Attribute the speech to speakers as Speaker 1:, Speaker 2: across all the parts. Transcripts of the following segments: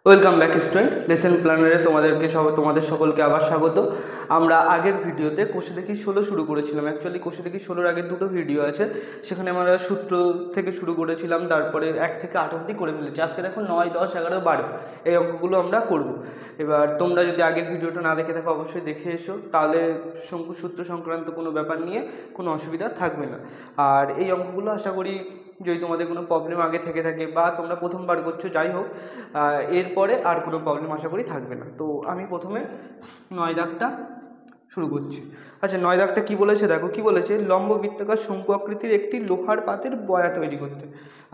Speaker 1: Welcome back student, lesson প্ল্যানারে তোমাদের সকলকে আবার স্বাগত। আমরা আগের ভিডিওতে কোষে দেখি 16 শুরু করেছিলাম। অ্যাকচুয়ালি কোষে দেখি 16-র আগের দুটো ভিডিও আছে, সেখানে আমরা সূত্র থেকে শুরু করেছিলাম, তারপরে 1 থেকে 8 অবধি করে ফেলেছি। আজকে দেখো 9, 10, 11, 12 এই অঙ্কগুলো আমরা করব। এবার তোমরা যদি আগের ভিডিওটা না দেখে থাকো অবশ্যই দেখে এসো, তাহলে শঙ্কু সূত্র সংক্রান্ত কোনো ব্যাপার নিয়ে কোনো অসুবিধা থাকবে না। আর এই অঙ্কগুলো আশা করি যদি তোমাদের কোনো প্রবলেম আগে থেকে থাকে বা তোমরা প্রথমবার করছো, যাই হোক, এরপরে আর কোনো প্রবলেম আশা করি থাকবে না। তো আমি প্রথমে 9 দাগটা শুরু করছি। আচ্ছা, 9 দাগটা কী বলেছে দেখো, কি বলেছে, লম্ব বৃত্তাকার শঙ্কু আকৃতির একটি লোহার পাতের বয়া তৈরি করতে।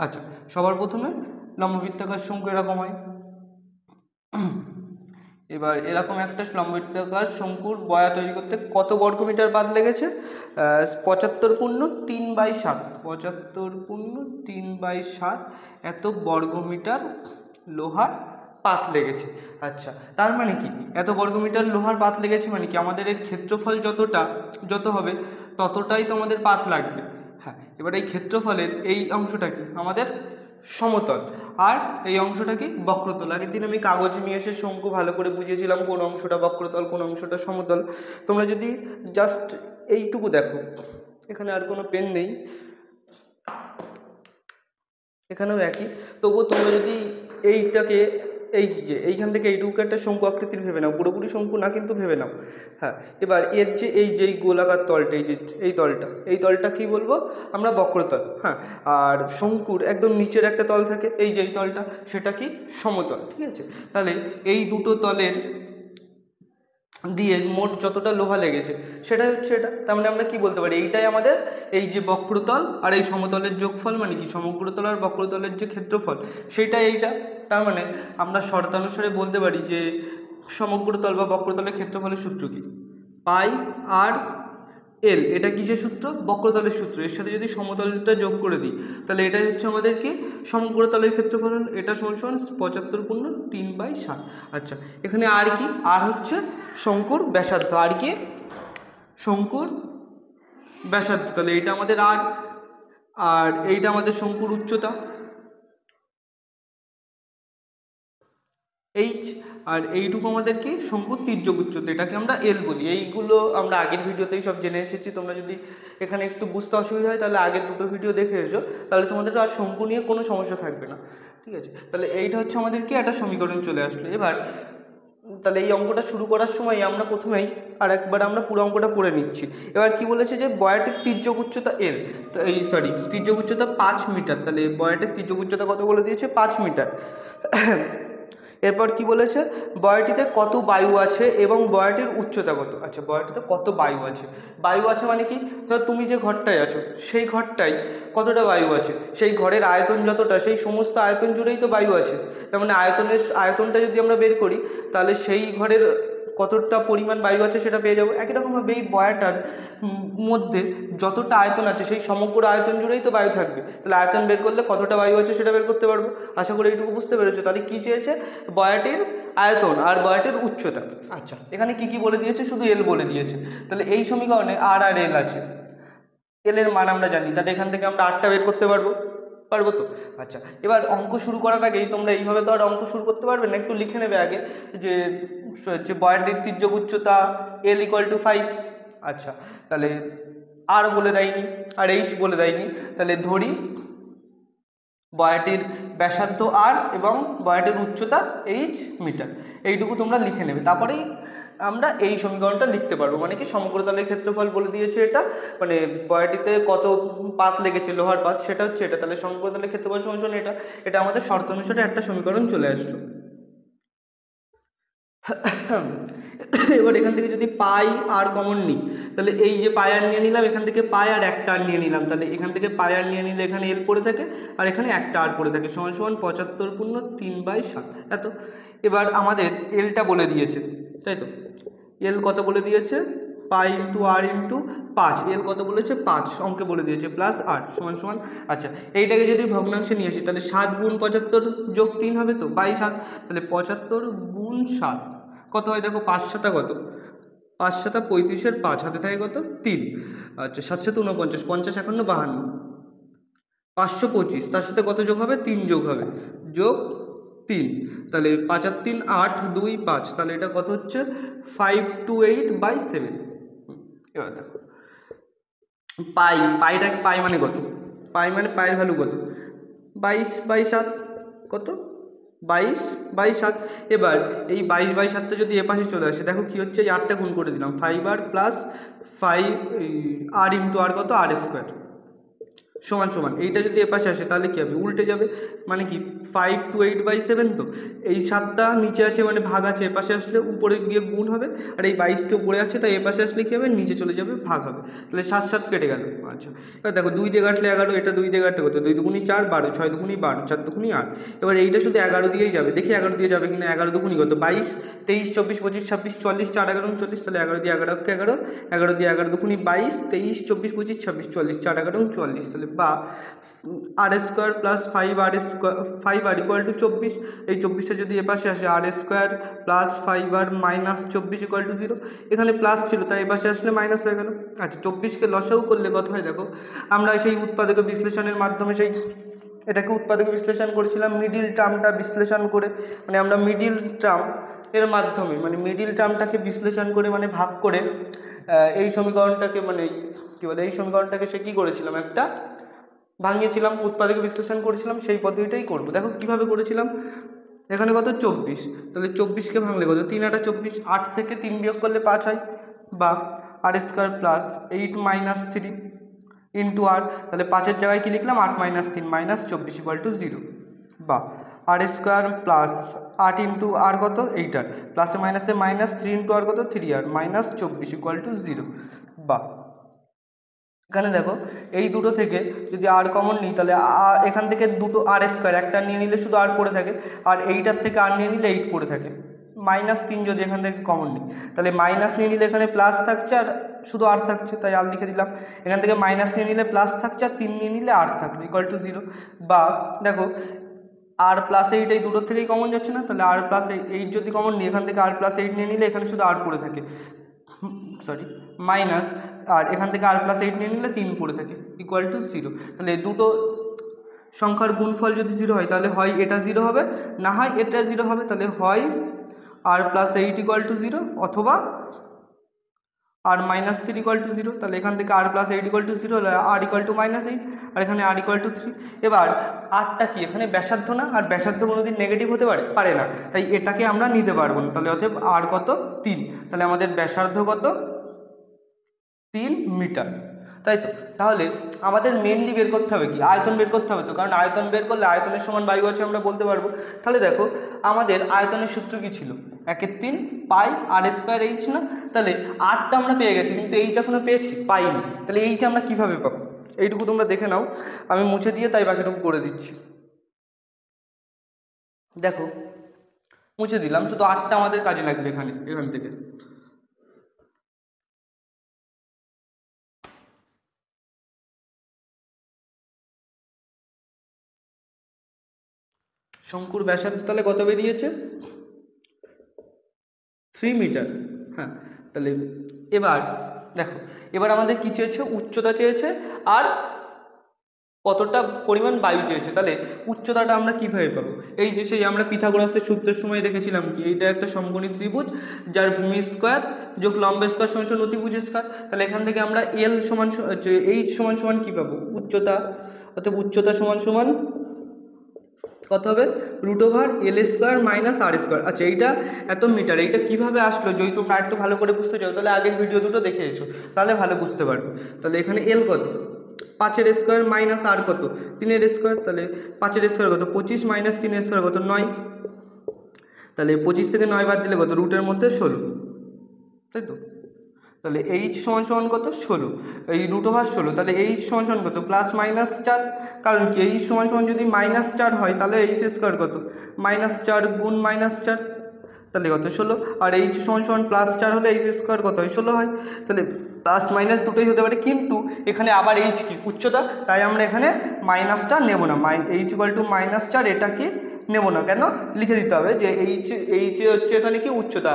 Speaker 1: আচ্ছা, সবার প্রথমে লম্ব বৃত্তাকার শঙ্কু এরকম হয়। এবার এরকম একটা লম্ব বৃত্তাকার শঙ্কুর বয়া তৈরি করতে কত বর্গমিটার বাদ লেগেছে? 75/3/7, 75/3/7 এত বর্গমিটার লোহার পাত লেগেছে। আচ্ছা, তার মানে কি, এত বর্গমিটার লোহার পাত লেগেছে মানে কি, আমাদের এর ক্ষেত্রফল যত হবে ততটাই তো আমাদের পাত লাগবে। হ্যাঁ, এবার এই ক্ষেত্রফলের এই অংশটা কি আমাদের সমতল, আর এই অংশটা কি বক্রতল। আগের দিন আমি কাগজে নিয়ে এসে শঙ্কু ভালো করে বুঝিয়েছিলাম কোন অংশটা বক্রতল কোন অংশটা সমতল। তোমরা যদি জাস্ট এইটুকু দেখো, এখানে আর কোনো পেন নেই, এখানেও একই, তবুও তোমরা যদি এইখান থেকে এইটুকু একটা শঙ্কু আকৃতির ভেবে নাও, পুরোপুরি শঙ্কু না কিন্তু ভেবে নাও। হ্যাঁ, এবার এর যে এই গোলাকার তলটা, এই তলটা কি বলবো আমরা, বক্রতল। হ্যাঁ, আর শঙ্কুর একদম নিচের একটা তল থাকে, এই তলটা, সেটা কি সমতল। ঠিক আছে, তাহলে এই দুটো তলের দিয়ে মোট যতটা লোহা লেগেছে সেটাই হচ্ছে এটা। তার মানে আমরা কি বলতে পারি, এইটাই আমাদের এই যে বক্রতল আর এই সমতলের যোগফল, মানে কি সমগ্রতল আর বক্রতলের যে ক্ষেত্রফল সেটাই এইটা। তার মানে আমরা শর্তানুসারে বলতে পারি যে সমগ্রতল বা বক্রতলের ক্ষেত্রফলের সূত্র কি, পাই আর এল। এটা কিসের সূত্র? বক্রতলের সূত্র। এর সাথে যদি সমতলটা যোগ করে দিই তাহলে এটাই হচ্ছে আমাদের কি সমগ্রতলের ক্ষেত্রফল। এটা সমান 75/3/7। আচ্ছা, এখানে আর কি, আর হচ্ছে শঙ্কুর ব্যাসার্ধ, আর কি শঙ্কুর ব্যাসার্ধ। তাহলে এইটা আমাদের আর এইটা আমাদের শঙ্কুর উচ্চতা এইচ, আর এইটুকু আমাদের কি শঙ্কুর তির্যক উচ্চতা, এটাকে আমরা এল বলি। এইগুলো আমরা আগের ভিডিওতেই সব জেনে এসেছি। তোমরা যদি এখানে একটু বুঝতে অসুবিধা হয় তাহলে আগের দুটো ভিডিও দেখে এসো, তাহলে তোমাদের আর শঙ্কু নিয়ে কোনো সমস্যা থাকবে না। ঠিক আছে, তাহলে এইটা হচ্ছে আমাদের কি একটা সমীকরণ চলে আসলো। এবার তাহলে এই অঙ্কটা শুরু করার সময় আমরা প্রথমেই আর একবার আমরা পুরো অঙ্কটা পড়ে নিচ্ছি। এবার কি বলেছে যে বয়াটির তির্যক উচ্চতা এল, তির্যক উচ্চতা 5 মিটার। তাহলে বয়াটির তির্যক উচ্চতা কত বলে দিয়েছে? 5 মিটার। এরপর কি বলেছে, বয়াটিতে কত বায়ু আছে এবং বয়াটির উচ্চতা কত। আচ্ছা, বয়াটিতে কত বায়ু আছে মানে কি, ধর তুমি যে ঘরটায় আছো সেই ঘরটায় কতটা বায়ু আছে, সেই ঘরের আয়তন যতটা, সেই সমস্ত আয়তন জুড়েই তো বায়ু আছে। তার মানে আয়তনটা যদি আমরা বের করি তাহলে সেই ঘরের কতটা পরিমাণ বায়ু আছে সেটা পেয়ে যাবো। একই রকমভাবে এই বয়াটার মধ্যে যতটা আয়তন আছে সেই সমগ্র আয়তন জুড়েই তো বায়ু থাকবে। তাহলে আয়তন বের করলে কতটা বায়ু আছে সেটা বের করতে পারবো। আশা করি এইটুকু বুঝতে পেরেছো। তাহলে কী চেয়েছে? বয়াটির আয়তন আর বয়াটির উচ্চতা। আচ্ছা, এখানে কি কি বলে দিয়েছে? শুধু এল বলে দিয়েছে। তাহলে এই সমীকরণে আর এল আছে, এল এর মান আমরা জানি, তাহলে এখান থেকে আমরা আরটা বের করতে পারবো তো। আচ্ছা, এবার অঙ্ক শুরু করার আগেই তোমরা এইভাবে তো আর অঙ্ক শুরু করতে পারবে না, একটু লিখে নেবে আগে যে বয়াটির তির্যক উচ্চতা এল = 5। আচ্ছা, তাহলে আর বলে দেয়নি আর এইচ বলে দেয়নি, তাহলে ধরি বয়াটির ব্যাসার্ধ আর এবং বয়াটির উচ্চতা এইচ মিটার। এইটুকু তোমরা লিখে নেবে, তারপরেই আমরা এই সমীকরণটা লিখতে পারবো। মানে কি সমগ্রতলের ক্ষেত্রফল বলে দিয়েছে এটা, মানে বয়াটিতে কত পাত লেগেছে লোহার পাত সেটা হচ্ছে এটা। তাহলে সমগ্রতলের ক্ষেত্রফল সমান এটা আমাদের শর্ত অনুসারে একটা সমীকরণ চলে আসলো। এবার এখান থেকে যদি পাই আর কমন নিই তাহলে এই যে পাই আর নিয়ে নিলাম, এখান থেকে পাই আর একটা আর নিয়ে নিলাম, তাহলে এখান থেকে পাই আর নিয়ে নিলে এখানে এল পড়ে থাকে আর এখানে একটা আর পড়ে থাকে, সমান 75/3/7 এত। এবার আমাদের এলটা বলে দিয়েছে, তাই তো, এল কত বলে দিয়েছে? পাই ইন্টু আর ইন্টু 5। এল কত বলেছে? 5 অঙ্কে বলে দিয়েছে, প্লাস আর সমান। আচ্ছা, এইটাকে যদি ভগ্নাংশে নিয়ে আসি তাহলে 7 × 75 + 3 হবে তো 7। তাহলে 75 × 7 কত হয় দেখো, 5 7 কত, 5 7 35-এর 5 হাতে থাকে কত, 3। আচ্ছা, 7 7 49, 50 51 52, 525। তার সাথে কত যোগ হবে? 3 যোগ হবে, যোগ 3, তাহলে 5 আর 3 8, 2 5, তাহলে এটা কত হচ্ছে 528/7। এবার দেখো পাই মানে কত, পাইয়ের ভ্যালু কত 22/7, কত 22/7। এবার এই 22/7টা যদি এপাশে চলে আসে, দেখো কি হচ্ছে, এই 8টা গুণ করে দিলাম 5r প্লাস 5 r ইন্টু আর কত r স্কোয়ার সমান সমান, এইটা যদি এপাশে আসে তাহলে কী হবে, উল্টে যাবে, মানে কি 528/7। তো এই 7টা নিচে আছে মানে ভাগ আছে, এপাশে আসলে উপরে গিয়ে গুণ হবে, আর এই 22টা উপরে আছে তাই এপাশে আসলে কী হবে, নিচে চলে যাবে, ভাগ হবে, তাহলে 7 7 কেটে গেল। আচ্ছা এবার দেখো 2 দিয়ে কাটলে 11, এটা 2 দিয়ে কাটলে কত, 2 দুগুণি 4 12, 6 দুগুণি 12, 4 দুগুণি 8। এবার এইটা শুধু 11 দিয়েই যাবে, দেখি 11 দিয়ে যাবে কিনা, 11 দুগুণি কত 22, 23 24 25 26 40, 4 11 40, তাহলে 11 দিয়ে 11 11, 11 দিয়ে 11 দুগুণি 22, 23 24 25 26 40, 4 11 40, তাহলে বা R square plus 5r equal to 24। এই 24টা যদি এপাশে আসে, R square plus 5r minus 24 equal to 0। এখানে প্লাস ছিল তাই এপাশে আসলে মাইনাস হয়ে গেল। আচ্ছা 24কে লসাগু করলে কত হয় দেখো, আমরা সেই উৎপাদক বিশ্লেষণের মাধ্যমে এটাকে উৎপাদক বিশ্লেষণ করেছিলাম মিডিল টার্মটা বিশ্লেষণ করে, মানে আমরা মিডিল টার্ম এর মাধ্যমে, মানে মিডিল টার্মটাকে বিশ্লেষণ করে, মানে ভাগ করে এই সমীকরণটাকে, মানে কী বলে, এই সমীকরণটাকে কী করেছিলাম, একটা ভাঙিয়েছিলাম, উৎপাদক বিশ্লেষণ করেছিলাম, সেই পদ্ধতিটাই করব। দেখো কিভাবে করেছিলাম, এখানে কত 24, তাহলে 24কে ভাঙলে কত 3 8 24, 8 থেকে 3 বিয়োগ করলে 5 হয়, বা R square plus 8 minus 3 into আর, তাহলে 5-এর জায়গায় কি লিখলাম 8 মাইনাস 3 মাইনাস 24 ইকুয়াল টু 0, বা আর স্কোয়ার প্লাস 8 ইন্টু আর কত 8r, প্লাসে মাইনাসে মাইনাস 3 ইন্টু আর কত 3r মাইনাস 24 ইকুয়াল টু 0, বা এখানে দেখো এই দুটো থেকে যদি আর কমন নিই তাহলে এখান থেকে দুটো আর স্কোয়ার, একটা নিয়ে নিলে শুধু আর পড়ে থাকে, আর এইটার থেকে আর নিয়ে নিলে 8 পড়ে থাকে, মাইনাস 3 যদি এখান থেকে কমন নিই তাহলে মাইনাস নিয়ে নিলে এখানে প্লাস থাকছে আর শুধু আর থাকছে, তাই আর লিখে দিলাম। এখান থেকে মাইনাস নিয়ে নিলে প্লাস থাকছে আর 3 নিয়ে নিলে আর থাকবে ইকুয়াল টু 0, বা দেখো আর প্লাস 8 এই দুটোর থেকেই কমন যাচ্ছে না, তাহলে আর প্লাস 8 যদি কমন নিই এখান থেকে আর প্লাস 8 নিয়ে নিলে এখানে শুধু আর পড়ে থাকে, মাইনাস, আর এখান থেকে আর প্লাস 8 নিয়ে নিলে 3 পড়ে থাকে ইকুয়াল টু 0। তাহলে দুটো সংখ্যার গুণফল যদি 0 হয় তাহলে হয় এটা 0 হবে, না হয় এটা 0 হবে, তাহলে হয় আর প্লাস 8 ইকুয়াল টু 0 অথবা আর মাইনাস 3 ইকুয়াল টু 0। তাহলে এখান থেকে আর প্লাস 8 ইকুয়াল টু 0 হলে আর ইকুয়াল টু মাইনাস 8, আর এখানে আর ইকুয়াল টু 3। এবার আরটা কি, এখানে ব্যাসার্ধ না, আর ব্যাসার্ধ কোনোদিন নেগেটিভ হতে পারে না, তাই এটাকে আমরা নিতে পারবো না, তাহলে অতএব আর কত 3, তাহলে আমাদের ব্যাসার্ধ কত 3 মিটার, তাই তো। তাহলে আমাদের মেনলি বের করতে হবে কি, আয়তন বের করতে হবে তো, কারণ আয়তন বের করলে আয়তনের সমান বায়ু আছে আমরা বলতে পারবো। তাহলে দেখো আমাদের আয়তনের সূত্র কি ছিল, 1/3 পাই আর স্কোয়ার এইচ না, তাহলে আরটা আমরা পেয়ে গেছি কিন্তু এইচ এখনো পাইনি, তাহলে এইচ আমরা কিভাবে পাবো, এইটুকু তোমরা দেখে নাও, আমি মুছে দিয়ে তাই বাকিটুকু করে দিচ্ছি। দেখো মুছে দিলাম, শুধু আরটা আমাদের কাজে লাগবে এখান থেকে। শঙ্কুর ব্যাসার্ধ তাহলে কত বেরিয়েছে 3 মিটার। হ্যাঁ, তাহলে এবার দেখো, এবার আমাদের কি চেয়েছে, উচ্চতা চেয়েছে আর কতটা পরিমাণ বায়ু চেয়েছে। তাহলে উচ্চতাটা আমরা কিভাবে পাবো, এই যে সেই আমরা পিথাগোরাসের সূত্রের সময় দেখেছিলাম কি, এইটা একটা সমকোণী ত্রিভুজ যার ভূমি স্কোয়ার যোগ লম্ব স্কোয়ার সমান অতিভুজ স্কোয়ার। তাহলে এখান থেকে আমরা এল সমান এইচ সমান সমান কী পাবো, উচ্চতা, অর্থাৎ উচ্চতা সমান সমান কত হবে √L স্কোয়ার মাইনাস আর স্কোয়ার। আচ্ছা এইটা এত মিটার, এইটা কিভাবে আসলো, যদি তোমরা একটু ভালো করে বুঝতে চাও তাহলে আগের ভিডিও দুটো দেখে এসো, তাহলে ভালো বুঝতে পারবে। তাহলে এখানে এল কত 5-এর স্কোয়ার মাইনাস আর কত 3-এর স্কোয়ার, তাহলে 5-এর স্কোয়ার কত 25 মাইনাস 3-এর স্কোয়ার কত 9, তাহলে 25 থেকে 9 বাদ দিলে কত রুটের মধ্যে 16, তাই তো। তাহলে এইচ সমান সমান কত 16, এই √16, তাহলে এইচ সমান সমান কত প্লাস মাইনাস 4, কারণ কি এইচ সমান সমান যদি মাইনাস 4 হয় তাহলে এইচ স্কোয়ার কত -4 গুণ -4, তাহলে কত 16, আর এইচ সমান সমান +4 হলে এইচ স্কোয়ার কত হয় 16 হয়। তাহলে প্লাস মাইনাস দুটোই হতে পারে, কিন্তু এখানে আবার এইচ কি উচ্চতা, তাই আমরা এখানে মাইনাসটা নেব না, এইচ ইকুয়াল টু -4 এটা কি নেব না, কেন লিখে দিতে হবে যে এইচ হচ্ছে এখানে কি উচ্চতা,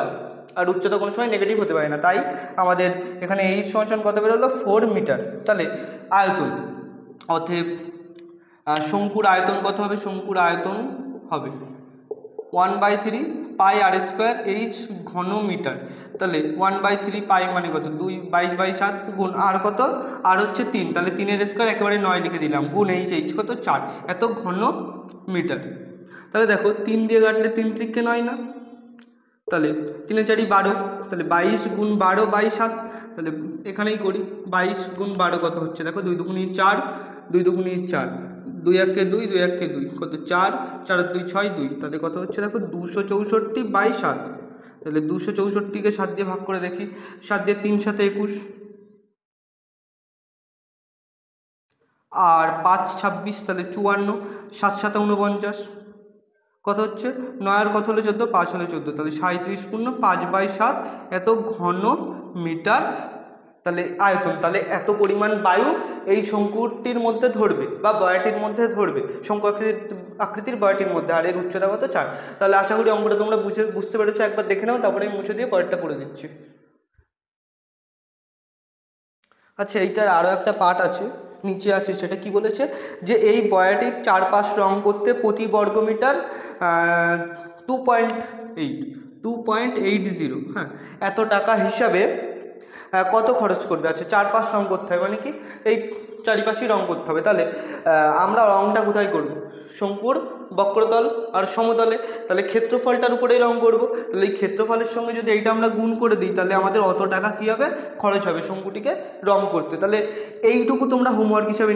Speaker 1: আর উচ্চতা কোনো সময় নেগেটিভ হতে পারে না, তাই আমাদের এখানে এইচ সমান কত বেরোলো 4 মিটার। তাহলে আয়তন, অতএব শঙ্কুর আয়তন কত হবে, শঙ্কুর আয়তন হবে 1/3 পাই আর স্কোয়ার এইচ ঘন মিটার। তাহলে 1/3 পাই মানে কত 22/7 গুণ আর কত আর হচ্ছে 3, তাহলে 3 এর স্কোয়ার একেবারে 9 লিখে দিলাম গুণ এইচ কত 4 এত ঘন মিটার। তাহলে দেখো 3 দিয়ে কাটলে 3 × 9 না, তাহলে 3 × 4 = 12, তাহলে 22 গুণ 12/7, তাহলে এখানেই করি 22 গুণ 12 কত হচ্ছে দেখো 2 × 2 = 4, 2 × 2 = 4, 2 × 1 = 2, 2 × 1 = 2 কত 4, 4 × 2 = 6, 2, তাহলে কত হচ্ছে দেখো 264/7। তাহলে 264কে 7 দিয়ে ভাগ করে দেখি, 7 দিয়ে 3 × 7 = 21 আর 5 × 26 তাহলে 54, 7 × 7 = 49, কত হচ্ছে 9 আর কত হলো 14, 5 হলো 14, তাহলে 37 পূর্ণ 5/7 এত ঘন মিটার তাহলে আয়তন। তাহলে এত পরিমাণ বায়ু এই শঙ্কুটির মধ্যে ধরবে বা বয়াটির মধ্যে ধরবে, শঙ্কু আকৃতির বয়াটির মধ্যে, আর এর উচ্চতা কত 4। তাহলে আশা করি অঙ্কটা তোমরা বুঝতে পেরেছো, একবার দেখে নাও, তারপরে আমি মুছে দিয়ে পরেরটা করে দিচ্ছি। আচ্ছা, এইটার আরও একটা পার্ট আছে নিচে আছে, সেটা কি বলেছে যে এই বয়াটির চারপাশ রং করতে প্রতি বর্গমিটার 2.80 হ্যাঁ এত টাকা হিসাবে কত খরচ করবে। আচ্ছা, চারপাশ রং করতে হবে মানে কি এই চারিপাশেই রং করতে হবে। তাহলে আমরা রংটা কোথায় করব, শঙ্কুর বক্রতল আর সমতলে, তাহলে ক্ষেত্রফলটার উপরেই রং করব। তাহলে এই ক্ষেত্রফলের সঙ্গে যদি এইটা আমরা গুণ করে দিই তাহলে আমাদের অত টাকা কী হবে খরচ হবে শঙ্কুটিকে রং করতে। তাহলে এইটুকু তোমরা হোমওয়ার্ক হিসাবে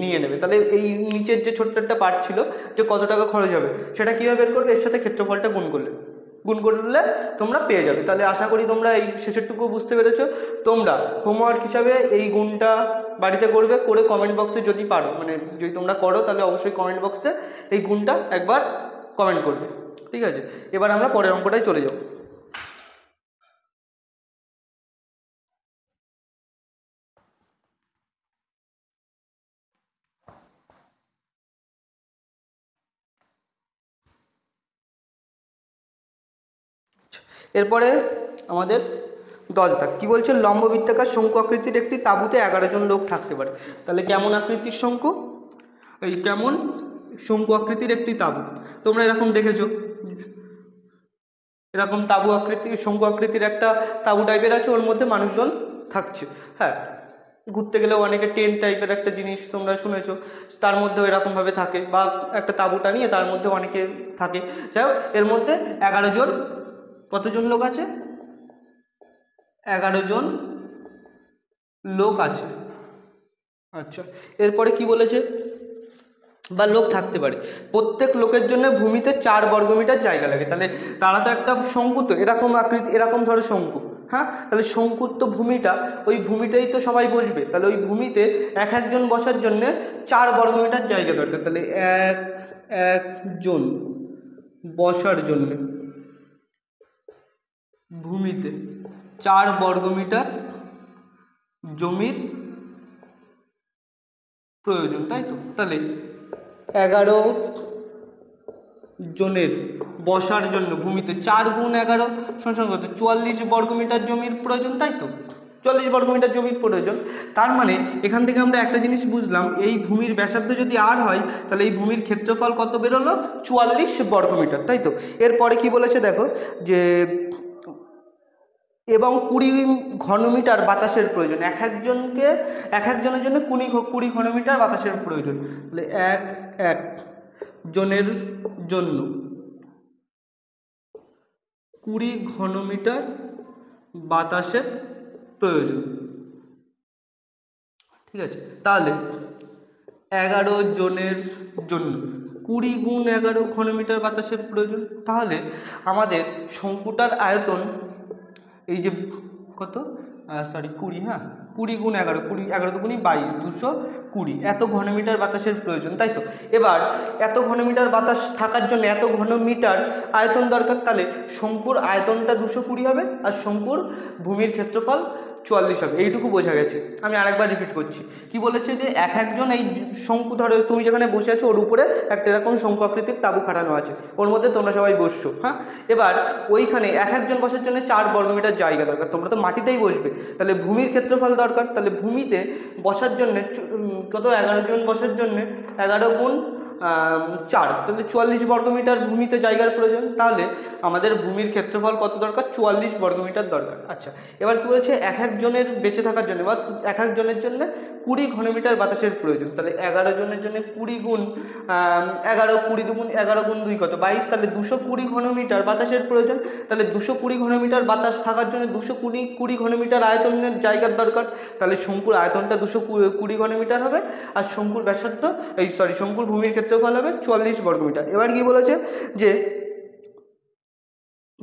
Speaker 1: নিয়ে নেবে। তাহলে এই নিচের যে ছোট্ট একটা পার্ট ছিল যে কত টাকা খরচ হবে সেটা কীভাবে বের করবে, এর সাথে ক্ষেত্রফলটা গুণ করলে তোমরা পেয়ে যাবে। তাহলে আশা করি তোমরা এই শেষেরটুকু বুঝতে পেরেছো। তোমরা হোমওয়ার্ক হিসাবে এই গুণটা বাড়িতে করবে, করে কমেন্ট বক্সে যদি পারো, মানে যদি তোমরা করো তাহলে অবশ্যই কমেন্ট বক্সে এই গুণটা একবার কমেন্ট করবে, ঠিক আছে। এবার আমরা পরের অঙ্কটায় চলে যাব। এরপরে আমাদের 10 দাগ কী বলছে, লম্ববৃত্তাকার শঙ্কু আকৃতির একটি তাঁবুতে 11 জন লোক থাকতে পারে। তাহলে কেমন আকৃতির শঙ্কু, এই কেমন শঙ্কু আকৃতির একটি তাঁবু, তোমরা এরকম দেখেছো, এরকম তাঁবু আকৃতির শঙ্কু আকৃতির একটা তাঁবু টাইপের আছে, ওর মধ্যে মানুষজন থাকছে। হ্যাঁ, ঘুরতে গেলেও অনেকে টেন্ট টাইপের একটা জিনিস তোমরা শুনেছো, তার মধ্যেও এরকমভাবে থাকে, বা একটা তাঁবুটা নিয়ে তার মধ্যে অনেকে থাকে। যাই হোক, এর মধ্যে 11 জন, কতজন লোক আছে 11 জন লোক আছে। আচ্ছা, এরপরে কি বলেছে, বা লোক থাকতে পারে, প্রত্যেক লোকের জন্য ভূমিতে 4 বর্গমিটার জায়গা লাগে। তাহলে তারা তো একটা শঙ্কু, তো এরকম আকৃতি, এরকম ধরো শঙ্কু, হ্যাঁ, তাহলে শঙ্কুর তো ভূমিটা, ওই ভূমিটাই তো সবাই বসবে, তাহলে ওই ভূমিতে একজন বসার জন্য 4 বর্গমিটার জায়গা দরকার। তাহলে একজন বসার জন্য ভূমিতে 4 বর্গমিটার জমির প্রয়োজন, তাই তো। তাহলে 11 জনের বসার জন্য ভূমিতে 4 গুণ 11 সমান কত 44 বর্গমিটার জমির প্রয়োজন, তাই তো 44 বর্গমিটার জমির প্রয়োজন। তার মানে এখান থেকে আমরা একটা জিনিস বুঝলাম, এই ভূমির ব্যাসার্ধ যদি আর হয় তাহলে এই ভূমির ক্ষেত্রফল কত বেরোলো 44 বর্গমিটার, তাই তো। এরপরে কি বলেছে দেখো, যে এবং 20 ঘনমিটার বাতাসের প্রয়োজন, এক একজনের জন্য 20 ঘনমিটার বাতাসের প্রয়োজন। তাহলে এক জনের জন্য 20 ঘনমিটার বাতাসের প্রয়োজন, ঠিক আছে। তাহলে 11 জনের জন্য 20 গুণ 11 ঘনমিটার বাতাসের প্রয়োজন। তাহলে আমাদের শঙ্কুটার আয়তন এই যে কত 20, হ্যাঁ 20 গুণ 11, 11 দুগুণী 22, 220 এত ঘনমিটার বাতাসের প্রয়োজন, তাই তো। এবার এত ঘনমিটার বাতাস থাকার জন্য এত ঘনমিটার আয়তন দরকার, তাহলে শঙ্কুর আয়তনটা 220 হবে আর শঙ্কুর ভূমির ক্ষেত্রফল 44 হবে। এইটুকু বোঝা গেছে। আমি আরেকবার রিপিট করছি, কি বলেছে যে একজন এই শঙ্কু, ধরো তুমি যেখানে বসে আছো ওর উপরে একটা এরকম শঙ্কু আকৃতির তাঁবু খাটানো আছে, ওর মধ্যে তোমরা সবাই বসছো, হ্যাঁ। এবার ওইখানে একজন বসার জন্য 4 বর্গমিটার জায়গা দরকার, তোমরা তো মাটিতেই বসবে, তাহলে ভূমির ক্ষেত্রফল দরকার। তাহলে ভূমিতে বসার জন্য কত 11 জন বসার জন্য 11 গুণ 4, তাহলে 44 বর্গমিটার ভূমিতে জায়গার প্রয়োজন। তাহলে আমাদের ভূমির ক্ষেত্রফল কত দরকার? 44 বর্গমিটার দরকার। আচ্ছা, এবার কি বলেছে, এক একজনের বেঁচে থাকার জন্য বা এক একজনের জন্য 20 ঘনমিটার বাতাসের প্রয়োজন। তাহলে 11 জনের জন্য 20 গুণ 11, 20 দুগুণ 11 গুণ 2 কত? 22। তাহলে 220 ঘনমিটার বাতাসের প্রয়োজন। তাহলে 220 ঘনমিটার বাতাস থাকার জন্য 220 ঘনমিটার আয়তনের জায়গার দরকার। তাহলে শঙ্কুর আয়তনটা 220 ঘনমিটার হবে, আর শঙ্কুর ব্যাসার্ধ শঙ্কুর ভূমির ক্ষেত্রফল হবে 44 বর্গমিটার। এবার কি বলেছে যে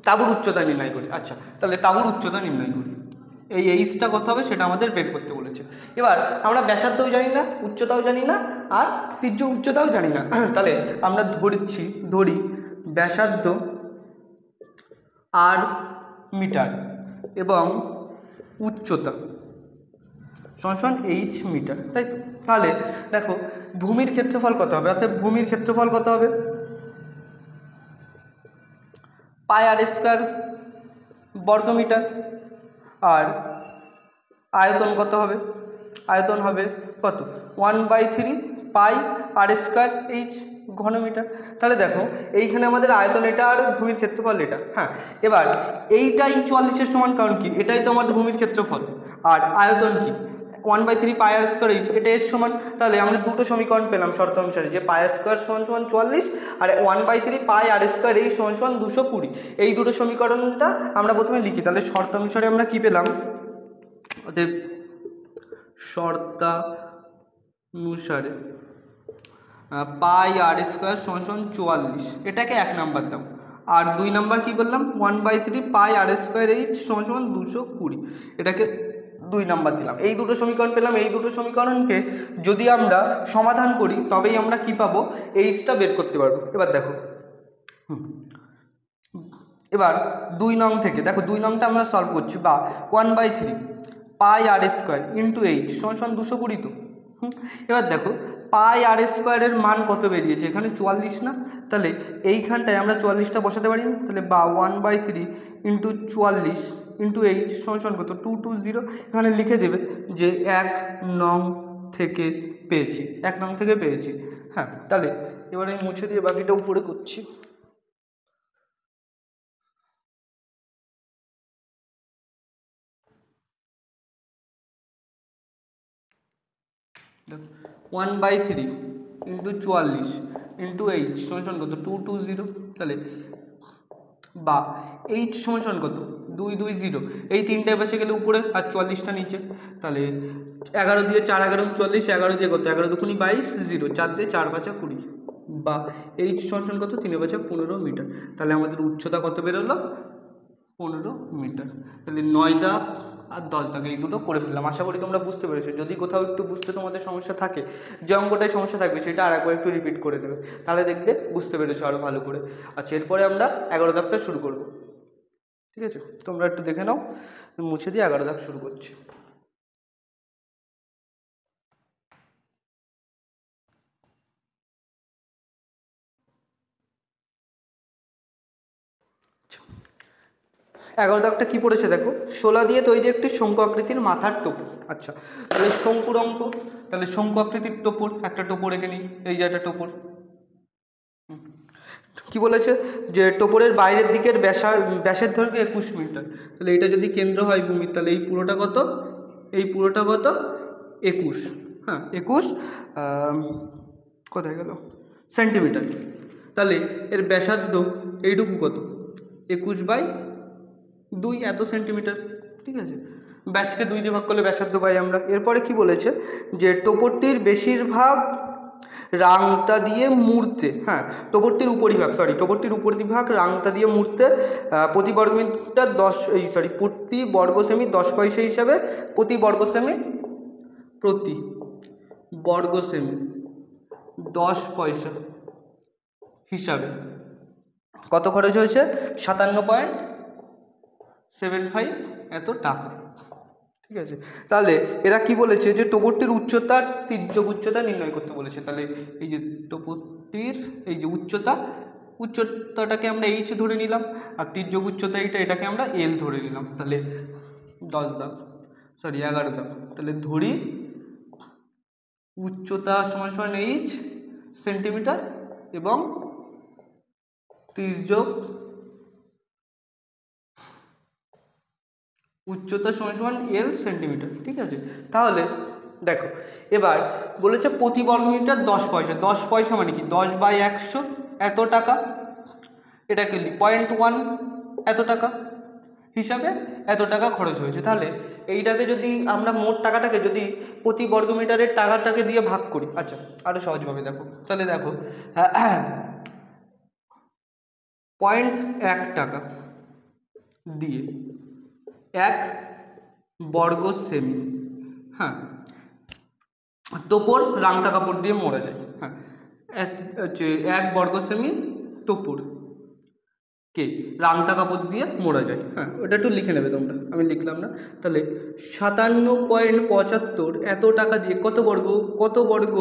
Speaker 1: তাঁবুর উচ্চতা নির্ণয় করি। আচ্ছা, তাহলে তাঁবুর উচ্চতা নির্ণয় করি। এই এইচটা কত হবে সেটা আমাদের বের করতে বলেছে। এবার আমরা ব্যাসার্ধও জানি না, উচ্চতাও জানি না, আর তীর্য উচ্চতাও জানি না। তাহলে আমরা ধরি ব্যাসার্ধ আর মিটার এবং উচ্চতা সমান এইচ মিটার, তাই তো? তাহলে দেখো ভূমির ক্ষেত্রফল কত হবে, অর্থাৎ ভূমির ক্ষেত্রফল কত হবে? পাই আর স্কয়ার বর্গমিটার। আর আয়তন কত হবে? আয়তন হবে কত? 1/3 পাই আর স্কয়ার এইচ ঘনমিটার। তাহলে দেখো এইখানে আমাদের আয়তন এটা আর ভূমির ক্ষেত্রফল এটা। হ্যাঁ, এবার এইটাই 44-এর সমান, কারণ কি এটাই তো আমাদের ভূমির ক্ষেত্রফল, আর আয়তন কি 1/3 পাই আর স্কয়ার এইচ, এটা এর সমান। তাহলে আমরা দুটো সমীকরণ পেলাম শর্ত অনুসারে, যে পাই স্কয়ার সমান 44 আর 1/3 পাই আর স্কয়ার এইচ সমান 220। এই দুটো সমীকরণটা আমরা প্রথমে লিখি। তাহলে শর্ত অনুসারে আমরা কি পেলাম? অতএব শর্তানুসারে পাই আর স্কয়ার সমান 44, এটাকে 1 নাম্বার দাও। আর 2 নাম্বার কি বললাম? 1/3 পাই আর স্কয়ার এইচ সমান 220, এটাকে 2 নাম্বার দিলাম। এই দুটো সমীকরণ পেলাম। এই দুটো সমীকরণকে যদি আমরা সমাধান করি তবেই আমরা কি পাবো? এইচটা বের করতে পারবো। এবার দেখো, এবার 2 নং থেকে দেখো, 2 নংটা আমরা সলভ করছি। বা 1/3 পাই আর স্কয়ার ইন্টু এইচ সমান 220 তো। এবার দেখো পাই আর স্কয়ারের মান কত বেরিয়েছে? এখানে 44 না? তাহলে এইখানটায় আমরা 44টা বসাতে পারি না? তাহলে বা 1/3 ইন্টু 44 ইন্টু এইচ সমান কত? 220। এখানে লিখে দেবে যে 1 নং থেকে পেয়েছি, 1 নং থেকে পেয়েছি। হ্যাঁ, তাহলে এবার আমি মুছে দিয়ে বাকিটা উপরে করছি। দেখো 1/3 ইন্টু 44 ইন্টু এইচ সমান কত? 220। তাহলে বা এইচ সমান কত? 220। এই 3টায় বসে গেলে উপরে আর 44টা নিচে। তাহলে 11 দিয়ে 4 11 40, 11 দিয়ে কত? 11 দুগুণি 22, 0 4 দিয়ে 4 5 20। বা এইচ সমান কত? 3 5 15 মিটার। তাহলে আমাদের উচ্চতা কত বেরোলো? 15 মিটার। তাহলে 9 দাগ আর 10 দাগ এই দুটো করে ফেললাম। আশা করি তোমরা বুঝতে পেরেছো। যদি কোথাও একটু বুঝতে তোমাদের সমস্যা থাকে, যে অঙ্কটায় সমস্যা থাকবে সেটা আর একবার একটু রিপিট করে নেবে, তাহলে দেখবে বুঝতে পেরেছো আরও ভালো করে। আচ্ছা, এরপরে আমরা 11 দাগটা শুরু করব। ঠিক আছে, তোমরা একটু দেখে নাও। মুছে দিয়ে 11 দাগ শুরু করছি। এগারো দাগটা কি পড়েছে দেখো, শোলা দিয়ে তৈরি একটি শঙ্কু আকৃতির মাথার টোপর। আচ্ছা, তাহলে শঙ্কুর অঙ্ক, তাহলে শঙ্কু আকৃতির টোপর, একটা টোপর এঁকে নিই। এই যে একটা টোপর। কি বলেছে? যে টোপরের বাইরের দিকের ব্যাসের দৈর্ঘ্য 21 মিটার। তাহলে এটা যদি কেন্দ্র হয় ভূমির, তাহলে এই পুরোটা কত? এই পুরোটা কত? 21। হ্যাঁ, 21 কোথায় গেল? সেন্টিমিটার। তাহলে এর ব্যাসার্ধ এইটুকু কত? 21/2, এত সেন্টিমিটার। ঠিক আছে, ব্যাসকে 2 দিয়ে ভাগ করলে ব্যাসার্ধ পাই আমরা। এরপরে কি বলেছে? যে টোপরটির বেশিরভাগ রাংতা দিয়ে মুড়তে, হ্যাঁ টোপরটির উপরিভাগ রাংতা দিয়ে মুড়তে প্রতি বর্গমিটার 10 প্রতি বর্গ সেমি 10 পয়সা হিসাবে প্রতি বর্গ সেমি 10 পয়সা হিসাবে কত খরচ হয়েছে? 57.75 এত টাকা। ঠিক আছে, তাহলে এরা কি বলেছে? যে টোপরটির উচ্চতার তির্যক উচ্চতা নির্ণয় করতে বলেছে। তাহলে এই যে টোপরটির এই যে উচ্চতাটাকে আমরা এইচ ধরে নিলাম, আর তির্যক উচ্চতা এটাকে আমরা এল ধরে নিলাম। তাহলে 11 দাগ। তাহলে ধরি উচ্চতা সমান এইচ, সেন্টিমিটার এবং তির্যক উচ্চতা সমান সমান এল সেন্টিমিটার। ঠিক আছে, তাহলে দেখো এবার বলেছে প্রতি বর্গমিটার 10 পয়সা। 10 পয়সা মানে কি 10/100 এত টাকা, এটাকে 0.1 এত টাকা হিসাবে এত টাকা খরচ হয়েছে। তাহলে এইটাকে যদি আমরা মোট টাকাটাকে যদি প্রতি বর্গমিটারের টাকাটাকে দিয়ে ভাগ করি, আচ্ছা আরো সহজভাবে দেখো, তাহলে দেখো 0.1 টাকা দিয়ে 1 বর্গ সেমি, হ্যাঁ, টোপর রাংতা কাপড় দিয়ে মোড়া যায়। হ্যাঁ, 1 বর্গ সেমি টোপর কে রাংতা কাপড় দিয়ে মোড়া যায়। হ্যাঁ, ওটা একটু লিখে নেবে তোমরা, আমি লিখলাম না। তাহলে 57.75 এত টাকা দিয়ে কত বর্গ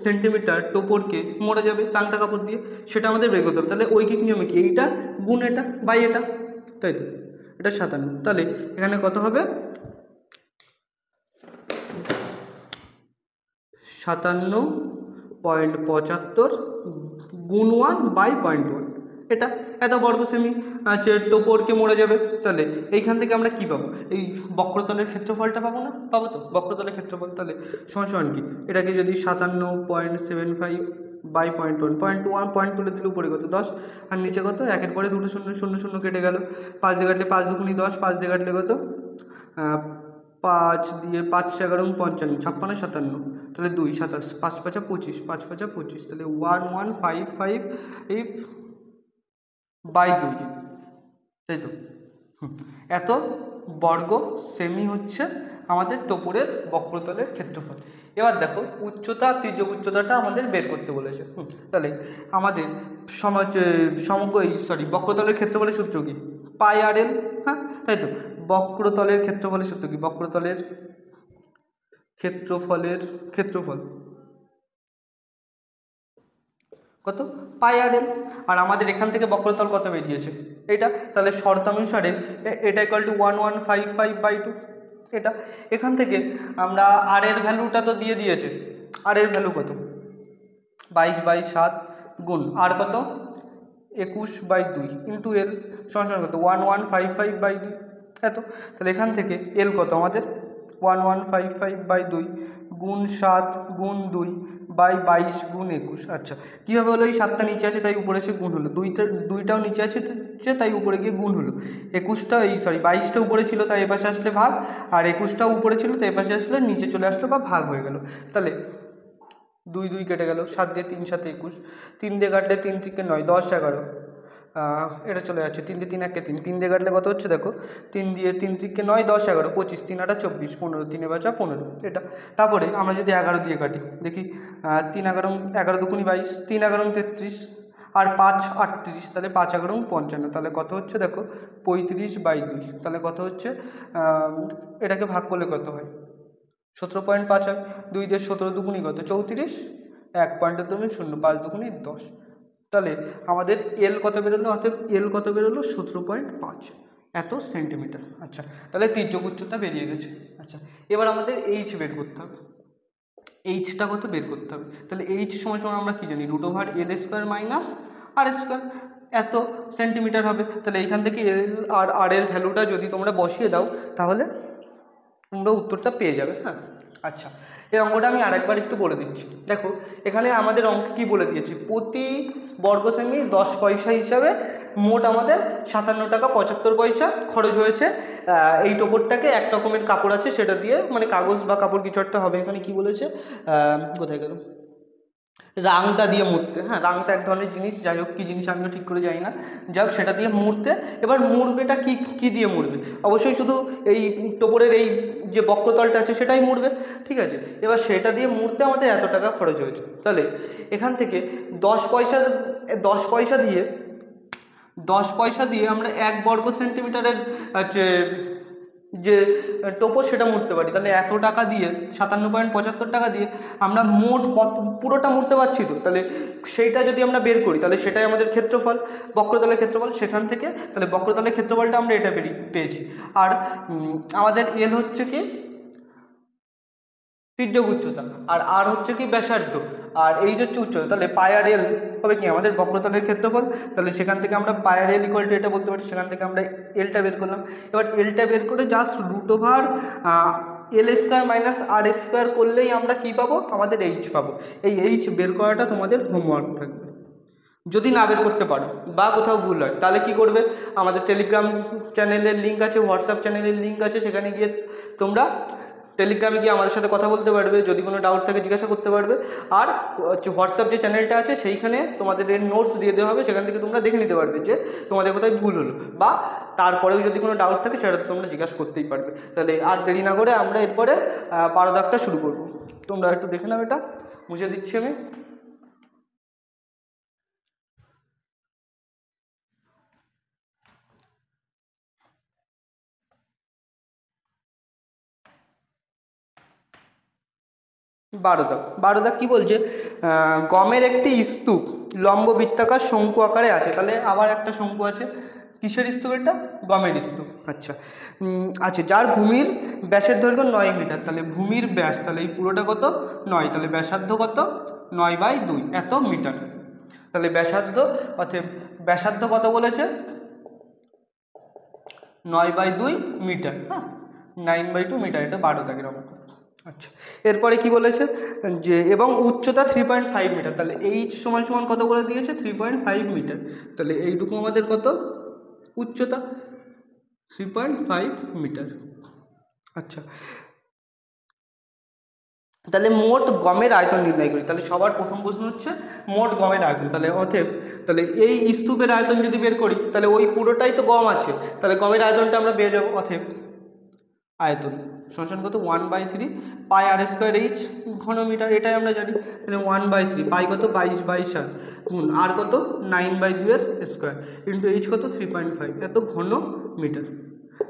Speaker 1: সেন্টিমিটার টোপরকে মোড়া যাবে রাংতা কাপড় দিয়ে, সেটা আমাদের বের করতে হবে। তাহলে ঐকিক নিয়মে কি এইটা গুণ এটা বাই এটা, তাই তো, এটা 57। তাহলে এখানে কত হবে 57.75 গুণ 1/0.1, এটা এত বর্গ সেমি টোপরকে মোড়া যাবে। তাহলে এইখান থেকে আমরা কি পাবো, এই বক্রতলের ক্ষেত্রফলটা পাবো না, পাবো তো বক্রতলের ক্ষেত্রফল। তাহলে সমান কি, এটাকে যদি 57.75/0.1 পয়েন্ট তুলে দিলে উপরে কত 10 আর নিচে কত, একের পরে দুটো শূন্য শূন্য শূন্য কেটে গেল, 5 দিয়ে কাটলে 5 দুগুণি 10, 5 দিয়ে কাটলে কত 5 দিয়ে 5 11 55, 56 57, তাহলে 2 27, 5 5 25, 5 5 25, তাহলে 1155/2, তাই তো। এত বর্গ সেমি হচ্ছে আমাদের টোপরের বক্রতলের ক্ষেত্রফল। এবার দেখো উচ্চতা তির্যক উচ্চতাটা আমাদের বের করতে বলেছে। তাহলে আমাদের বক্রতলের ক্ষেত্রফলের সূত্র কি, পাই আর এল। হ্যাঁ, তাই তো, বক্রতলের ক্ষেত্রফলের সূত্র কি, বক্রতলের ক্ষেত্রফল কত, পাই আর এল। আর আমাদের এখান থেকে বক্রতল কত বেরিয়েছে এটা, তাহলে শর্তানুসারে এটা ইকুয়াল টু 1155/2, এটা এখান থেকে আমরা আর এর ভ্যালুটা তো দিয়ে দিয়েছে, আর এর ভ্যালু কত 22/7 গুণ আর কত 21/2 ইন্টু এল সমান কত 1155/2 এত। তাহলে এখান থেকে এল কত আমাদের 1155/2 গুণ 7 গুণ 2/22 গুণ 21। আচ্ছা, কীভাবে হলো, এই 7টা নিচে আছে তাই উপরে এসে গুণ হলো, দুইটাও নিচে আছে তাই উপরে গিয়ে গুণ হলো, 22টা উপরে ছিল তাই এপাশে আসলে ভাগ, আর 21টাও উপরে ছিল তাই এপাশে আসলে নিচে চলে আসলো বা ভাগ হয়ে গেল। তাহলে 2 2 কেটে গেল, 7 দিয়ে 3 7 21, 3 দিয়ে কাটলে 3 3 9 10 11, এটা চলে যাচ্ছে 3 দিয়ে 3 1 3, 3 দিয়ে কাটলে কত হচ্ছে দেখো, 3 দিয়ে 3 3 9 10 11 25, 3 8 24 15, 3 বাঁচা 15, এটা। তারপরে আমরা যদি 11 দিয়ে কাটি দেখি, 3 11 11 দুগুণি 22, 3 11 33 আর 5 38, তাহলে 5 11 55, তাহলে কত হচ্ছে দেখো 35/2, তাহলে কত হচ্ছে, এটাকে ভাগ করলে কত হয় 17.5 হয়, 2 দিয়ে 17 দুগুণি কত 34, 1 পয়েন্টের দমে 0, 5 দুগুণি 10, তাহলে আমাদের এল কত বেরোলো, অর্থাৎ এল কত বেরোলো 17.5 এত সেন্টিমিটার। আচ্ছা, তাহলে তির্যক উচ্চতা বেরিয়ে গেছে। আচ্ছা, এবার আমাদের এইচ বের করতে হবে, এইচটা কত বের করতে হবে। তাহলে এইচ সমান সমান আমরা কি জানি, √L² - R², এত সেন্টিমিটার হবে। তাহলে এইখান থেকে এল আর আর এর ভ্যালুটা যদি তোমরা বসিয়ে দাও তাহলে তোমরা উত্তরটা পেয়ে যাবে। হ্যাঁ, আচ্ছা, এই অঙ্কটা আমি আরেকবার একটু বলে দিচ্ছি। দেখো এখানে আমাদের অঙ্ক কি বলে দিয়েছে, প্রতি বর্গ সেমি 10 পয়সা হিসাবে মোট আমাদের 57 টাকা 75 পয়সা খরচ হয়েছে। এই টোপরটাকে এক রকমের কাপড় আছে সেটা দিয়ে, মানে কাগজ বা কাপড় কিছু একটা হবে, এখানে কি বলেছে, কোথায় গেল, রাংতা দিয়ে মুড়তে। হ্যাঁ, রাংতা এক ধরনের জিনিস, যাই হোক কী জিনিস আমিও ঠিক করে যাই না, যাই হোক সেটা দিয়ে মুড়তে। এবার মুড়বেটা কী দিয়ে মুড়বে, অবশ্যই শুধু এই টোপরের এই যে বক্রতলটা আছে সেটাই মুড়বে, ঠিক আছে। এবার সেটা দিয়ে মুড়তে আমাদের এত টাকা খরচ হয়েছে। তাহলে এখান থেকে 10 পয়সা দিয়ে আমরা 1 বর্গ সেন্টিমিটারের যে টোপর সেটা মুড়তে পারি। তাহলে এত টাকা দিয়ে 57.75 টাকা দিয়ে আমরা মোট কত পুরোটা মুড়তে পারছি তো, তাহলে সেইটা যদি আমরা বের করি তাহলে সেটাই আমাদের ক্ষেত্রফল, বক্রতলের ক্ষেত্রফল। সেখান থেকে তাহলে বক্রতলের ক্ষেত্রফলটা আমরা এটা পেয়েছি। আর আমাদের এল হচ্ছে কি তির্যক উচ্চতা, আর আর হচ্ছে কি ব্যাসার্ধ, আর এইচ হচ্ছে উচ্চতা, তাহলে পাই আর এল হবে কি আমাদের বক্রতলের ক্ষেত্রফল। তাহলে সেখান থেকে আমরা পাই আর এল ইকুয়াল টু এটা বলতে পারি, সেখান থেকে আমরা এলটা বের করলাম। এবার এলটা বের করে জাস্ট রুট ওভার এল স্কোয়ার মাইনাস আর স্কোয়ার করলেই আমরা কি পাবো, আমাদের এইচ পাবো। এই এইচ বের করাটা তোমাদের হোমওয়ার্ক থাকবে। যদি না বের করতে পারো বা কোথাও ভুল হয় তাহলে কি করবে, আমাদের টেলিগ্রাম চ্যানেলের লিঙ্ক আছে, হোয়াটসঅ্যাপ চ্যানেলের লিঙ্ক আছে, সেখানে গিয়ে তোমরা টেলিগ্রামে গিয়ে আমাদের সাথে কথা বলতে পারবে, যদি কোনো ডাউট থাকে জিজ্ঞাসা করতে পারবে। আর হোয়াটসঅ্যাপ যে চ্যানেলটা আছে সেইখানে তোমাদের এর নোটস দিয়ে দেওয়া হবে, সেখান থেকে তোমরা দেখে নিতে পারবে যে তোমাদের কোথায় ভুল হলো, বা তারপরেও যদি কোনো ডাউট থাকে সেটা তোমরা জিজ্ঞাসা করতেই পারবে। তাহলে আর দেরি না করে আমরা এরপরে পারদাগটা শুরু করব। তোমরা একটু দেখে নাও, এটা মুছে দিচ্ছি আমি। বারো দাগ কি বলছে, গমের একটি স্তূপ লম্ব বৃত্তাকার শঙ্কু আকারে আছে। তাহলে আবার একটা শঙ্কু আছে, কিসের স্তূপ এটা, গমের স্তূপ। আচ্ছা আচ্ছা, যার ভূমির ব্যাসের দৈর্ঘ্য 9 মিটার। তাহলে ভূমির ব্যাস, তাহলে এই পুরোটা কত 9, তাহলে ব্যাসার্ধ কত 9/2 এত মিটার। তাহলে ব্যাসার্ধ অর্থাৎ ব্যাসার্ধ কত বলেছে, 9/2 মিটার। হ্যাঁ, 9/2 মিটার, এটা 12 দাগের অঙ্ক। আচ্ছা, এরপরে কি বলেছে যে এবং উচ্চতা 3.5 মিটার। তাহলে এইচ সমান সমান কত বলে দিয়েছে, 3.5 মিটার। তাহলে এইটুকু আমাদের কত উচ্চতা, 3.5 মিটার। আচ্ছা, তাহলে মোট গমের আয়তন নির্ণয় করি। তাহলে সবার প্রথম প্রশ্ন হচ্ছে মোট গমের আয়তন। তাহলে অতএব তাহলে এই স্তূপের আয়তন যদি বের করি, তাহলে ওই পুরোটাই তো গম আছে, তাহলে গমের আয়তনটা আমরা পেয়ে যাবো। অতএব আয়তন সমান কত 1/3 পাই আর স্কোয়ার এইচ ঘন মিটার, এটাই আমরা জানি। তাহলে 1/3 পাই কত 22/7 গুণ আর কত 9/2 এর স্কোয়ার ইন্টু এইচ কত 3.5 এত ঘন মিটার।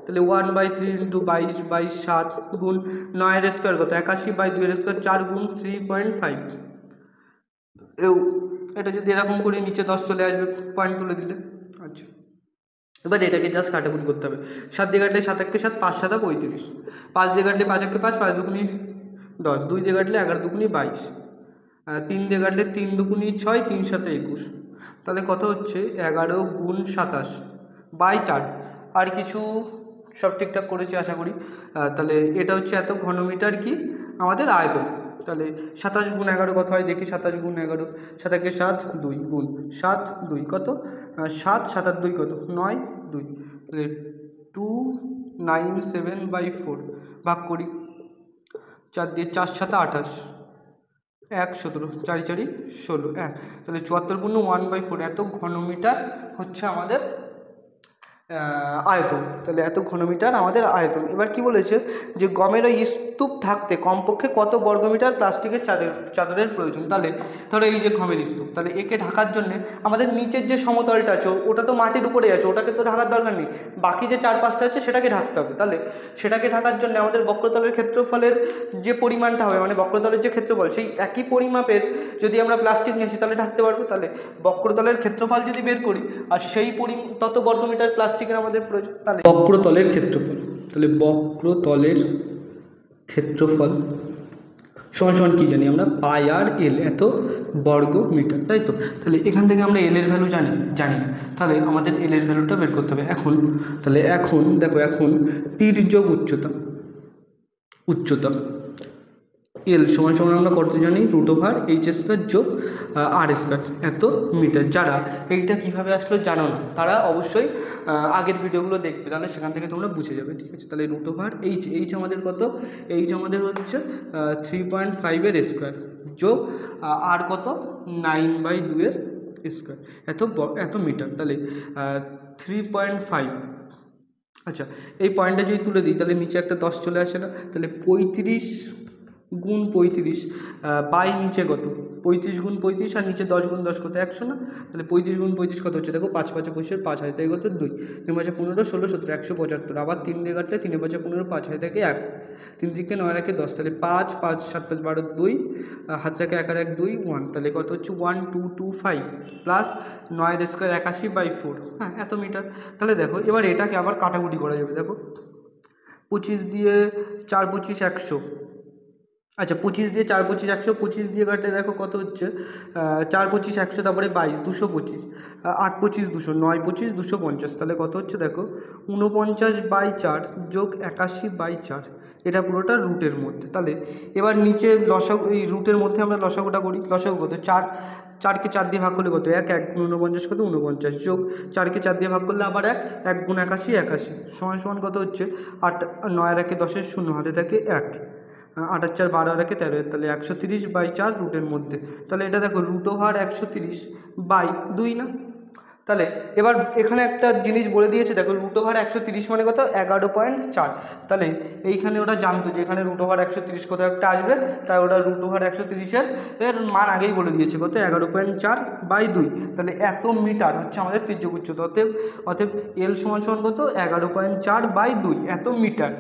Speaker 1: তাহলে 1/3 ইন্টু 22/7 গুণ 9 এর স্কোয়ার কত 81/2 এর স্কোয়ার 4 গুণ 3.5। এটা যদি এরকম করে নিচে 10 চলে আসবে পয়েন্ট তুলে দিলে। আচ্ছা, এবার এটাকে জাস্ট কাটাকুটি করতে হবে। 7 দিয়ে কাটলে 7 একে 7, 5 7 35, 5 দিয়ে কাটলে 5 একে 5, 5 দুগুনি 10, 2 দিয়ে কাটলে 11 দুগুনি 22, 3 দিয়ে কাটলে 3 দুগুনি 6, 3 7 21। তাহলে কত হচ্ছে 11 গুণ 27/4। আর কিছু সব ঠিকঠাক করেছি আশা করি। তাহলে এটা হচ্ছে এত ঘনমিটার কি আমাদের আয়তন। তাহলে 27 গুণ 11 কত হয় দেখি, 27 গুণ 11, 7 একে 7 2 গুণ 7 2 কত 7, 7 আর 2 কত 9 2, তাহলে 297/4 ভাগ করি 4 দিয়ে, 4 7 28, 1 17, 4 4 16, তাহলে 74 গুণ 1/4 এত ঘনমিটার হচ্ছে আমাদের আয়তন। তাহলে এত ঘনমিটার আমাদের আয়তন। এবার কি বলেছে যে গমের ওই স্তূপ ঢাকতে কমপক্ষে কত বর্গমিটার প্লাস্টিকের চাদরের প্রয়োজন। তাহলে ধরো এই যে গমের স্তূপ, তাহলে একে ঢাকার জন্য আমাদের নিচের যে সমতলটা আছে ওটা তো মাটির উপরে আছে, ওটাকে তো ঢাকার দরকার নেই, বাকি যে 4-5টা আছে সেটাকে ঢাকতে হবে। তাহলে সেটাকে ঢাকার জন্য আমাদের বক্রতলের ক্ষেত্রফলের যে পরিমাণটা হবে, মানে বক্রতলের যে ক্ষেত্রফল সেই একই পরিমাপের যদি আমরা প্লাস্টিক নিয়েছি তাহলে ঢাকতে পারবো। তাহলে বক্রতলের ক্ষেত্রফল যদি বের করি আর সেই তত বর্গমিটার প্লাস্টিকের আমাদের প্রয়োজন। তাহলে বক্রতলের ক্ষেত্রফল, তাহলে বক্রতলের ক্ষেত্রফল সমান সমান কী জানি আমরা, পাই আর এল এত বর্গ মিটার, তাই তো। তাহলে এখান থেকে আমরা এল এর ভ্যালু জানি না, তাহলে আমাদের এল এর ভ্যালুটা বের করতে হবে এখন। তাহলে এখন দেখো, এখন তির্যক উচ্চতা এল সমান সমান আমরা কত জানি, √h² যোগ r² এত মিটার। যারা এইটা কিভাবে আসলে জানো না তারা অবশ্যই আগের ভিডিওগুলো দেখবে, তাহলে সেখান থেকে তোমরা বুঝে যাবে, ঠিক আছে। তাহলে √h আমাদের কত, এইচ আমাদের হচ্ছে 3.5 এর স্কোয়ার যোগ আর কত 9/2 এর স্কোয়ার এত মিটার। তাহলে 3.5। আচ্ছা, এই পয়েন্টটা যদি তুলে দিই তাহলে নিচে একটা 10 চলে আসে না, তাহলে 35 গুণ 35 বাই নিচে কত 35 গুণ 35 আর নিচে 10 গুণ 10 কত 100 না। তাহলে 35 গুণ 35 কত হচ্ছে দেখো, 5 5 25, 5 হয় তাই কত 2, 3 5 15, 16 17, 175। আবার 3 দিয়ে কাটলে 3 5 15, 5 হয় থেকে 1, 3 থেকে 9 রাখে 10, তাহলে 5 5 7 5 12 2, হাত থেকে 1 আর 1 2 1, তাহলে কত হচ্ছে 1225 প্লাস 9 স্কোয়ার 81/4, হ্যাঁ এত মিটার। তাহলে দেখো এবার এটাকে আবার কাটাকুটি করা যাবে। দেখো 25 দিয়ে 4 25 100, আচ্ছা 25 দিয়ে 4 25 100, 25 দিয়ে কাটলে দেখো কত হচ্ছে, 4 25 100, তারপরে 22 225, 8 25 200, 9 25 250, তাহলে কত হচ্ছে দেখো 49/4 যোগ 81/4, এটা পুরোটা রুটের মধ্যে। তাহলে এবার নিচে লসাগু, এই রুটের মধ্যে আমরা লসাগুটা করি। লসাগু কত, 4কে 4 দিয়ে ভাগ করলে কত 1, 1 গুণ 49 কত 49, যোগ 4কে 4 দিয়ে ভাগ করলে আবার 1, 1 গুণ 81 81, সমান সমান কত হচ্ছে 8, 9 আর 1 10, 0 হাতে থাকে 1, 8 আর 4 12 আর 1 13, তাহলে 130/4 রুটের মধ্যে। তাহলে এটা দেখো √130/2 না। তাহলে এবার এখানে একটা জিনিস বলে দিয়েছে দেখো, √130 মানে কত 11.4। তাহলে এইখানে ওটা জানতো যে এখানে √130 কোথাও একটা আসবে, তাই ওটা √130-এর মান আগেই বলে দিয়েছে কত 11.4/2। তাহলে এত মিটার হচ্ছে আমাদের তির্যক উচ্চতা। অতএব এল সমান সমান কত 11.4/2, এত মিটার।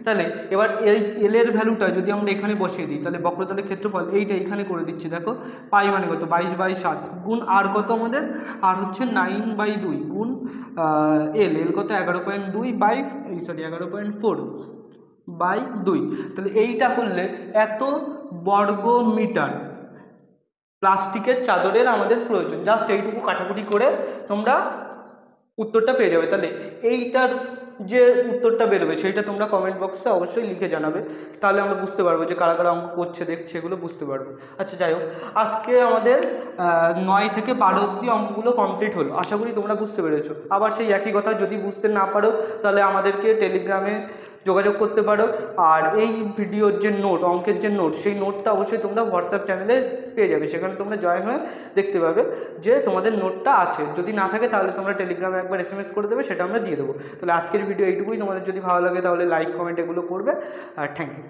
Speaker 1: তাহলে এবার এই এল এর ভ্যালুটা যদি আমরা এখানে বসিয়ে দিই, তাহলে বক্রতলের ক্ষেত্রফল এইটা এইখানে করে দিচ্ছি দেখো, পাই মানে কত 22/7 গুণ আর কত আমাদের, আর হচ্ছে 9/2 গুণ এল কত 11.4/2, তাহলে এইটা করলে এত বর্গ মিটার প্লাস্টিকের চাদরের আমাদের প্রয়োজন। জাস্ট এইটুকু কাটাকুটি করে তোমরা উত্তরটা পেয়ে যাবে। তাহলে এইটার যে উত্তরটা বেরোবে সেইটা তোমরা কমেন্ট বক্সে অবশ্যই লিখে জানাবে, তাহলে আমরা বুঝতে পারবো যে কারা কারা অঙ্ক করছে দেখছে, এগুলো বুঝতে পারবো। আচ্ছা যাই হোক, আজকে আমাদের 9 থেকে 12 অবধি অঙ্কগুলো কমপ্লিট হলো। আশা করি তোমরা বুঝতে পেরেছো। আবার সেই একই কথা, যদি বুঝতে না পারো তাহলে আমাদেরকে টেলিগ্রামে যোগাযোগ করতে পারো। আর এই ভিডিওর যে নোট, অঙ্কের যে নোট, সেই নোটটা অবশ্যই তোমরা হোয়াটসঅ্যাপ চ্যানেলে পেয়ে যাবে। সেখানে তোমরা জয়েন হয়ে দেখতে পাবে যে তোমাদের নোটটা আছে। যদি না থাকে তাহলে তোমরা টেলিগ্রামে একবার SMS করে দেবে, সেটা আমরা দিয়ে দেবো। তাহলে আজকের ভিডিও এইটুকুই। তোমাদের যদি ভালো লাগে তাহলে লাইক কমেন্ট এগুলো করবে। আর থ্যাংক ইউ।